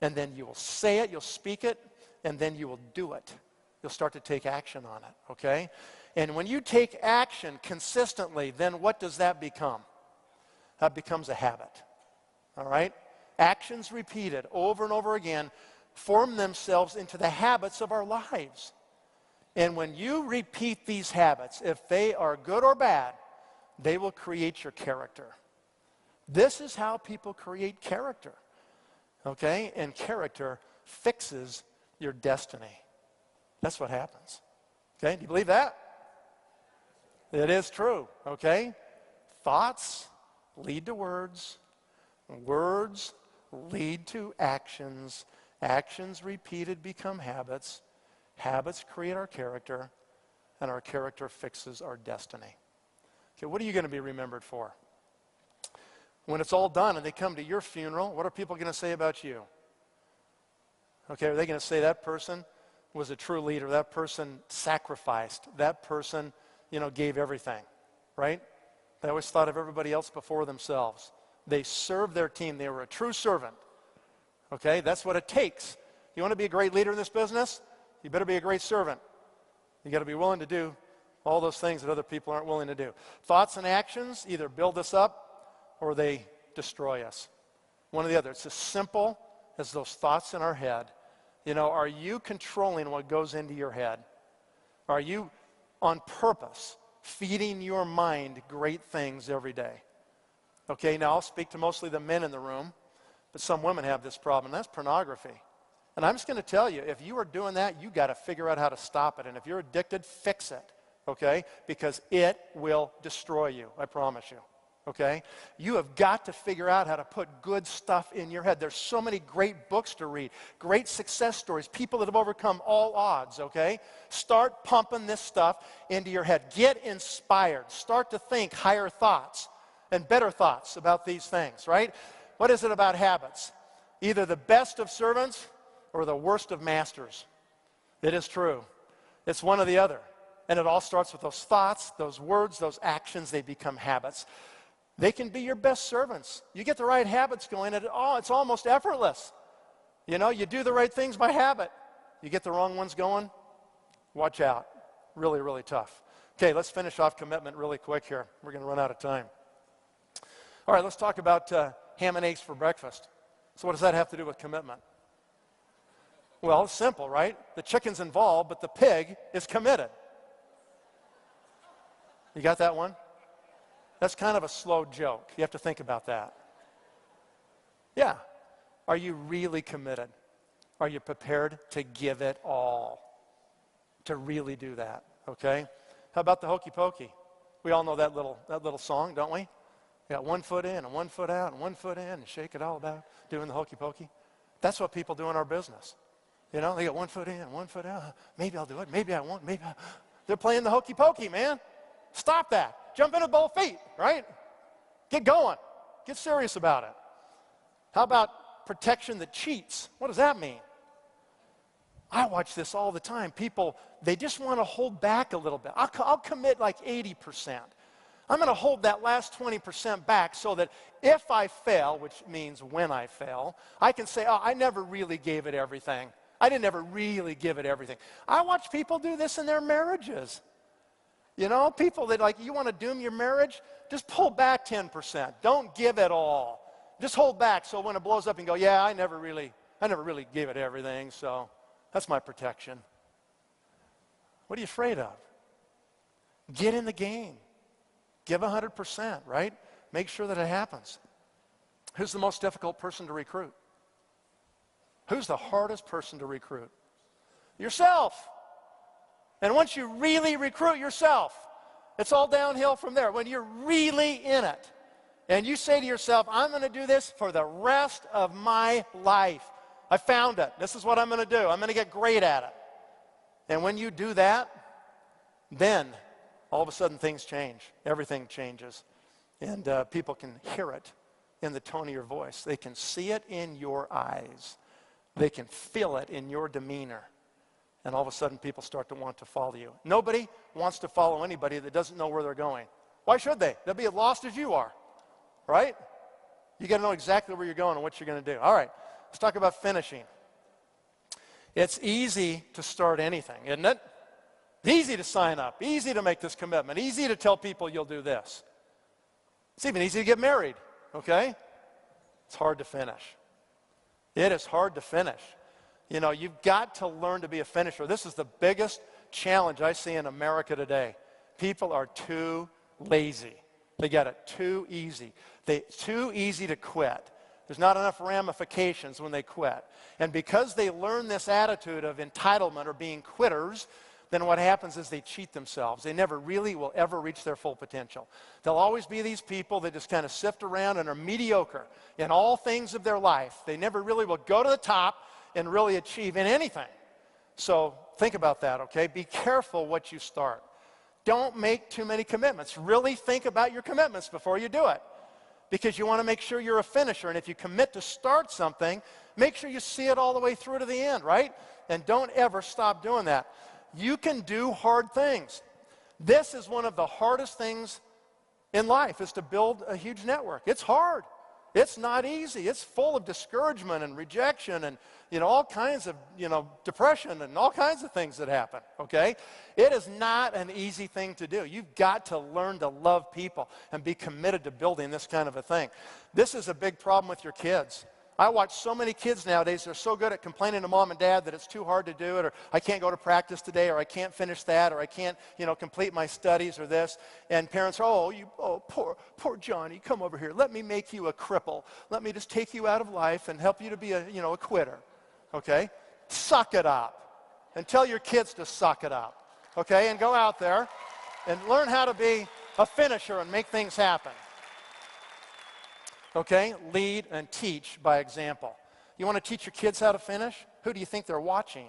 and then you will say it, you'll speak it, and then you will do it. You'll start to take action on it, okay? And when you take action consistently, then what does that become? That becomes a habit, all right? Actions repeated over and over again form themselves into the habits of our lives. And when you repeat these habits, if they are good or bad, they will create your character. This is how people create character, okay? And character fixes your destiny. That's what happens, okay? Do you believe that? It is true, okay? Thoughts lead to words. Words lead to actions. Actions repeated become habits. Habits create our character, and our character fixes our destiny. Okay, what are you going to be remembered for? When it's all done and they come to your funeral, what are people going to say about you? Okay, are they going to say that person was a true leader, that person sacrificed, that person, gave everything, right? They always thought of everybody else before themselves. They served their team. They were a true servant. Okay, that's what it takes. You want to be a great leader in this business? You better be a great servant. You got to be willing to do all those things that other people aren't willing to do. Thoughts and actions either build us up or they destroy us. One or the other. It's as simple as those thoughts in our head. Are you controlling what goes into your head? Are you on purpose feeding your mind great things every day? Okay, now I'll speak to mostly the men in the room, but some women have this problem, and that's pornography. And I'm just going to tell you, if you are doing that, you got to figure out how to stop it. And if you're addicted, fix it, okay? Because it will destroy you, I promise you, okay? You have got to figure out how to put good stuff in your head. There's so many great books to read, great success stories, people that have overcome all odds, okay? Start pumping this stuff into your head. Get inspired. Start to think higher thoughts and better thoughts about these things, right? What is it about habits? Either the best of servants or the worst of masters. It is true. It's one or the other. And it all starts with those thoughts, those words, those actions. They become habits. They can be your best servants. You get the right habits going, and it's almost effortless. You do the right things by habit. You get the wrong ones going, watch out. Really, really tough. Okay, let's finish off commitment really quick here. We're going to run out of time. All right, let's talk about ham and eggs for breakfast. So what does that have to do with commitment? Well, it's simple, right? The chicken's involved, but the pig is committed. You got that one? That's kind of a slow joke. You have to think about that. Yeah. Are you really committed? Are you prepared to give it all? To really do that, okay? How about the hokey pokey? We all know that little song, don't we? You got 1 foot in and 1 foot out and 1 foot in and shake it all about, doing the hokey pokey. That's what people do in our business. They got 1 foot in, 1 foot out. Maybe I'll do it. Maybe I won't. They're playing the hokey pokey, man. Stop that. Jump in with both feet, right? Get going. Get serious about it. How about protection that cheats? What does that mean? I watch this all the time. People, they just want to hold back a little bit. I'll commit like 80%. I'm going to hold that last 20% back so that if I fail, which means when I fail, I can say, I never really gave it everything. I didn't ever really give it everything. I watch people do this in their marriages. People that you want to doom your marriage, just pull back 10%. Don't give it all. Just hold back so when it blows up, you can go, yeah, I never really gave it everything, so that's my protection. What are you afraid of? Get in the game. Give 100%, right? Make sure that it happens. Who's the most difficult person to recruit? Who's the hardest person to recruit? Yourself. And once you really recruit yourself, it's all downhill from there. When you're really in it, and you say to yourself, I'm going to do this for the rest of my life. I found it. This is what I'm going to do. I'm going to get great at it. And when you do that, then all of a sudden things change. Everything changes. And people can hear it in the tone of your voice. They can see it in your eyes. They can feel it in your demeanor. And all of a sudden people start to want to follow you. Nobody wants to follow anybody that doesn't know where they're going. Why should they? They'll be as lost as you are, right? You got to know exactly where you're going and what you're going to do. All right, let's talk about finishing. It's easy to start anything, isn't it? Easy to sign up, easy to make this commitment, easy to tell people you'll do this. It's even easy to get married, okay? It's hard to finish. It is hard to finish. You know, you've got to learn to be a finisher. This is the biggest challenge I see in America today. People are too lazy. They got it too easy. Too easy to quit. There's not enough ramifications when they quit. And because they learn this attitude of entitlement or being quitters, then what happens is they cheat themselves. They never really will ever reach their full potential. There'll always be these people that just kind of sift around and are mediocre in all things of their life. They never really will go to the top and really achieve in anything. So think about that, okay? Be careful what you start. Don't make too many commitments. Really think about your commitments before you do it, because you want to make sure you're a finisher. And if you commit to start something, make sure you see it all the way through to the end, right? And don't ever stop doing that. You can do hard things. This is one of the hardest things in life, is to build a huge network. It's hard. It's not easy. It's full of discouragement and rejection and, all kinds of, depression and all kinds of things that happen, okay? It is not an easy thing to do. You've got to learn to love people and be committed to building this kind of a thing. This is a big problem with your kids. I watch so many kids nowadays, they're so good at complaining to mom and dad that it's too hard to do it, or I can't go to practice today, or I can't finish that, or I can't, complete my studies or this. And parents are, poor Johnny, come over here. Let me make you a cripple. Let me just take you out of life and help you to be a quitter. Okay? Suck it up. And tell your kids to suck it up. Okay? And go out there and learn how to be a finisher and make things happen. Okay? Lead and teach by example. You want to teach your kids how to finish? Who do you think they're watching?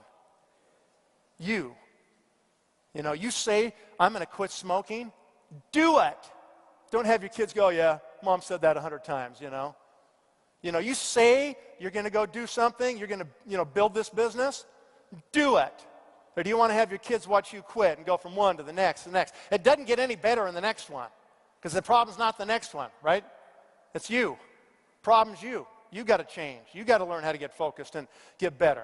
You. You say, I'm going to quit smoking. Do it. Don't have your kids go, yeah, mom said that 100 times, You say you're going to go do something, you're going to, build this business. Do it. Or do you want to have your kids watch you quit and go from one to the next, the next? It doesn't get any better in the next one, because the problem's not the next one, right? It's you. Problem's you. You got to change. You got to learn how to get focused and get better.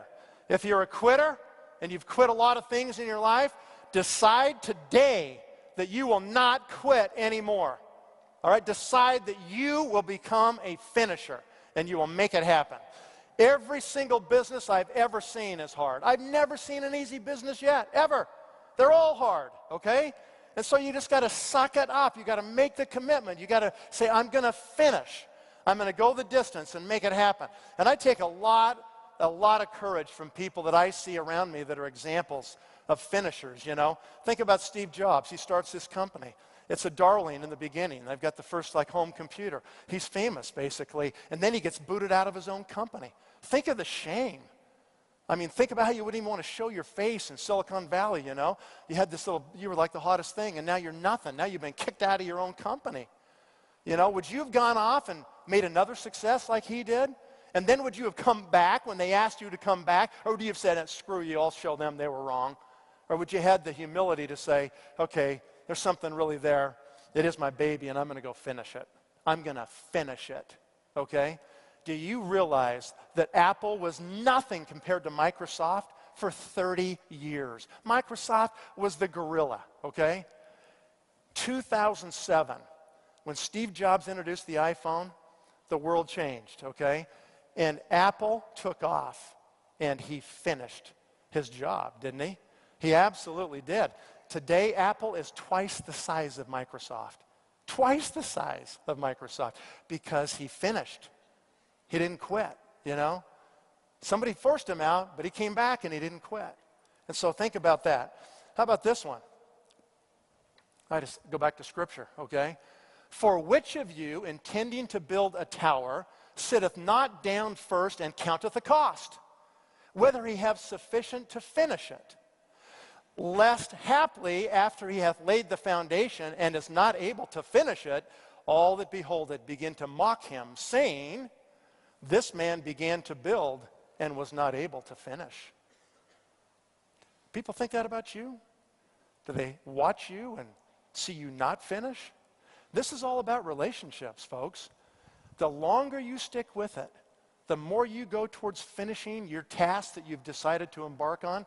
If you're a quitter and you've quit a lot of things in your life, decide today that you will not quit anymore. All right? Decide that you will become a finisher and you will make it happen. Every single business I've ever seen is hard. I've never seen an easy business yet, ever. They're all hard, okay? And so you just got to suck it up. You got to make the commitment. You got to say, I'm going to finish. I'm going to go the distance and make it happen. And I take a lot of courage from people that I see around me that are examples of finishers, Think about Steve Jobs. He starts this company. It's a darling in the beginning. They've got the first home computer. He's famous, basically. And then he gets booted out of his own company. Think of the shame. I mean, think about how you wouldn't even want to show your face in Silicon Valley, You had you were like the hottest thing, and now you're nothing. Now you've been kicked out of your own company. Would you have gone off and made another success like he did? And then would you have come back when they asked you to come back? Or would you have said, screw you, I'll show them they were wrong? Or would you have the humility to say, okay, there's something really there. It is my baby, and I'm going to go finish it. I'm going to finish it, okay? Do you realize that Apple was nothing compared to Microsoft for 30 years? Microsoft was the gorilla, okay? 2007, when Steve Jobs introduced the iPhone, the world changed, okay? And Apple took off, and he finished his job, didn't he? He absolutely did. Today, Apple is twice the size of Microsoft. Twice the size of Microsoft, because he finished. He didn't quit, Somebody forced him out, but he came back and he didn't quit. And so think about that. How about this one? I just go back to Scripture, okay? For which of you, intending to build a tower, sitteth not down first and counteth the cost, whether he have sufficient to finish it? Lest haply, after he hath laid the foundation and is not able to finish it, all that behold it begin to mock him, saying, this man began to build and was not able to finish. People think that about you? Do they watch you and see you not finish? This is all about relationships, folks. The longer you stick with it, the more you go towards finishing your task that you've decided to embark on,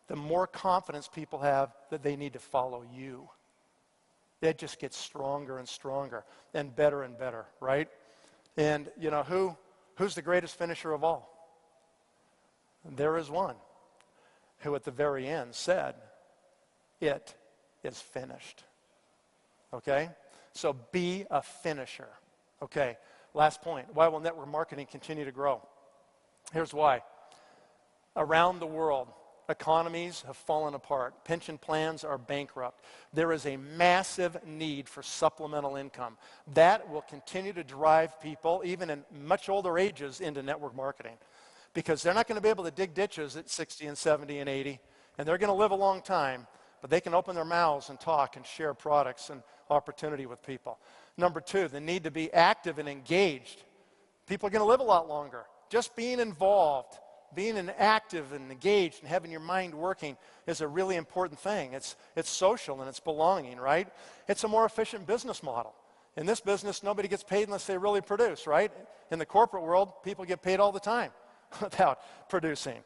the more confidence people have that they need to follow you. It just gets stronger and stronger and better, right? And you know, who's the greatest finisher of all? There is one who at the very end said, it is finished. Okay? So be a finisher. Okay, last point. Why will network marketing continue to grow? Here's why. Around the world, economies have fallen apart. Pension plans are bankrupt. There is a massive need for supplemental income. That will continue to drive people, even in much older ages, into network marketing. Because they're not going to be able to dig ditches at 60 and 70 and 80, and they're going to live a long time, but they can open their mouths and talk and share products and opportunity with people. Number two, the need to be active and engaged. People are going to live a lot longer. Just being involved, being active and engaged and having your mind working is a really important thing. It's social and it's belonging, right? It's a more efficient business model. In this business, nobody gets paid unless they really produce, right? In the corporate world, people get paid all the time without producing.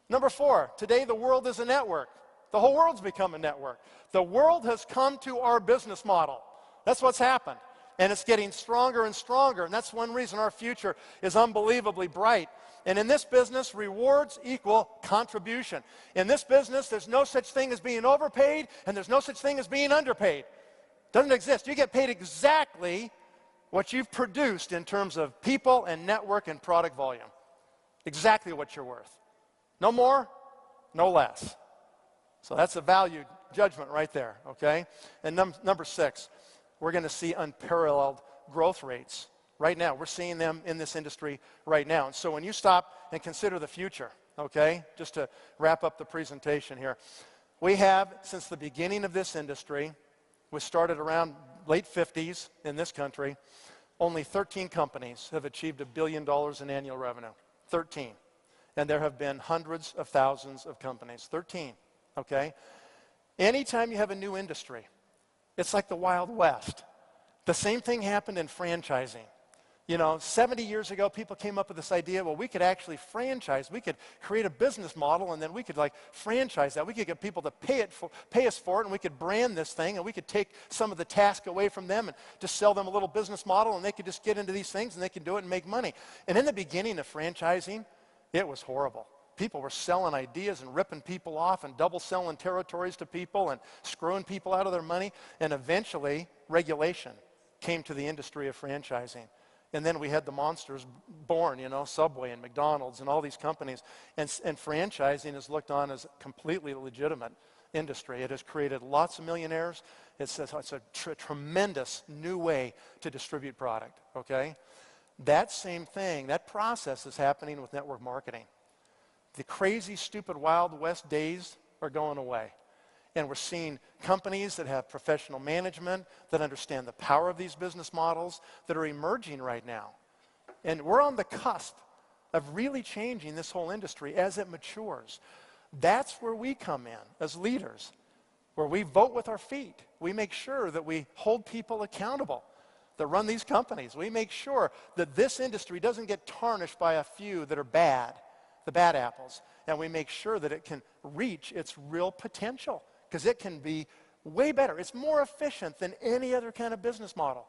Number four, today the world is a network. The whole world's become a network. The world has come to our business model. That's what's happened. And it's getting stronger and stronger. And that's one reason our future is unbelievably bright. And in this business, rewards equal contribution. In this business, there's no such thing as being overpaid, and there's no such thing as being underpaid. Doesn't exist. You get paid exactly what you've produced in terms of people and network and product volume. Exactly what you're worth. No more, no less. So that's a value judgment right there, okay? And number six, we're going to see unparalleled growth rates. Right now, we're seeing them in this industry right now. And so when you stop and consider the future, okay, just to wrap up the presentation here, we have, since the beginning of this industry, we started around late 50s in this country, only 13 companies have achieved $1 billion in annual revenue. 13. And there have been hundreds of thousands of companies. 13, okay? Anytime you have a new industry, it's like the Wild West. The same thing happened in franchising. You know, 70 years ago, people came up with this idea, well, we could actually franchise. We could create a business model, and then we could, like, franchise that. We could get people to pay us for it, and we could brand this thing, and we could take some of the task away from them and just sell them a little business model, and they could just get into these things, and they could do it and make money. And in the beginning of franchising, it was horrible. People were selling ideas and ripping people off and double selling territories to people and screwing people out of their money. And eventually, regulation came to the industry of franchising. And then we had the monsters born, you know, Subway and McDonald's and all these companies. And franchising is looked on as a completely legitimate industry. It has created lots of millionaires. It's a tremendous new way to distribute product, okay? That same thing, that process is happening with network marketing. The crazy, stupid, Wild West days are going away. And we're seeing companies that have professional management, that understand the power of these business models, that are emerging right now. And we're on the cusp of really changing this whole industry as it matures. That's where we come in as leaders, where we vote with our feet. We make sure that we hold people accountable that run these companies. We make sure that this industry doesn't get tarnished by a few that are bad, the bad apples. And we make sure that it can reach its real potential, because it can be way better. It's more efficient than any other kind of business model.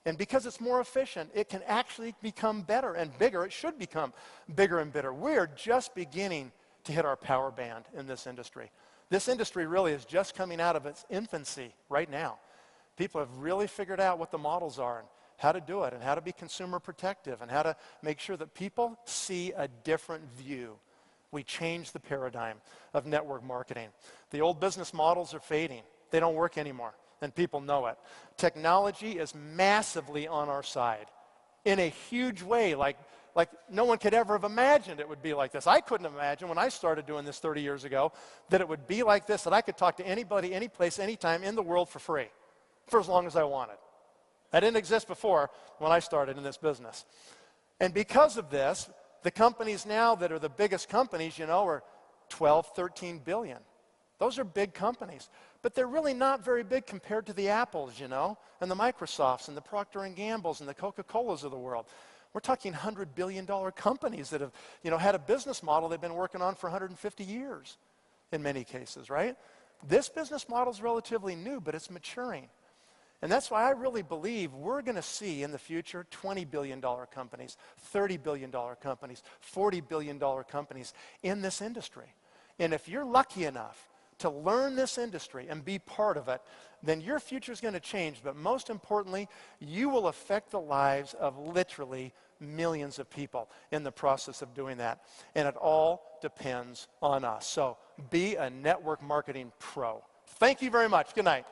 And because it's more efficient, it can actually become better and bigger. It should become bigger and better. We're just beginning to hit our power band in this industry. This industry really is just coming out of its infancy right now. People have really figured out what the models are and how to do it and how to be consumer protective and how to make sure that people see a different view We changed the paradigm of network marketing. The old business models are fading. They don't work anymore, and people know it. Technology is massively on our side in a huge way, like no one could ever have imagined it would be like this. I couldn't imagine when I started doing this 30 years ago that it would be like this, that I could talk to anybody, any place, anytime in the world for free, for as long as I wanted. That didn't exist before when I started in this business. And because of this, the companies now that are the biggest companies, you know, are 12, 13 billion. Those are big companies. But they're really not very big compared to the Apples, you know, and the Microsofts and the Procter & Gambles and the Coca-Colas of the world. We're talking $100 billion companies that have, you know, had a business model they've been working on for 150 years in many cases, right? This business model is relatively new, but it's maturing. And that's why I really believe we're going to see in the future $20 billion companies, $30 billion companies, $40 billion companies in this industry. And if you're lucky enough to learn this industry and be part of it, then your future is going to change. But most importantly, you will affect the lives of literally millions of people in the process of doing that. And it all depends on us. So be a network marketing pro. Thank you very much. Good night.